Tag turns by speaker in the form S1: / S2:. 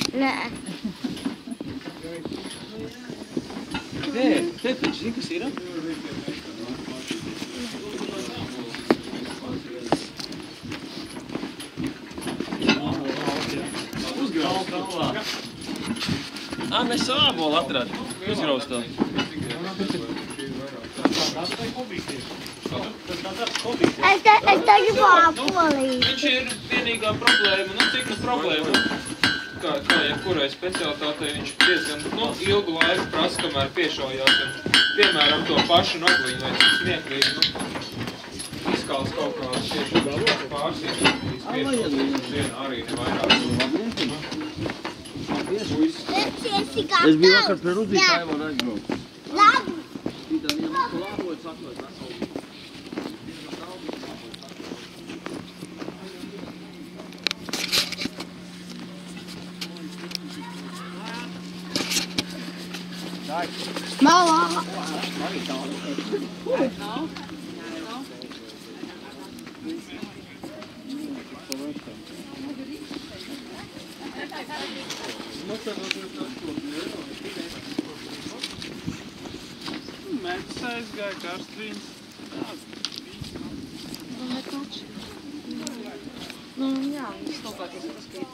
S1: Nē.
S2: Nē, te taču zini, kas ir? Uzgraust galvā. Mēs savu ābolu atradu. Uzgraust to.
S1: Es te gribu ābolīt.
S2: Viņš ir vienīgā problēma, cik problēma. Kā jebkurai specialitātei viņš diezgan ilgu laiku prasa, kamēr piešaujās. Piemēram, to pašu nogliņu vai cik smieklīgi. Izkals kaut kā tieši pārsies. Viena arī nevairāk.
S3: Es biju vakar pie rudzītājiem un aizbraucu.
S1: Labi.
S3: Tītā viņam atkal lābojas atklāt veselu.
S1: Malā.
S2: Mēģis aizgāja karstrīns.
S4: Nu, jā, viņš kaut kā tas paskatīt.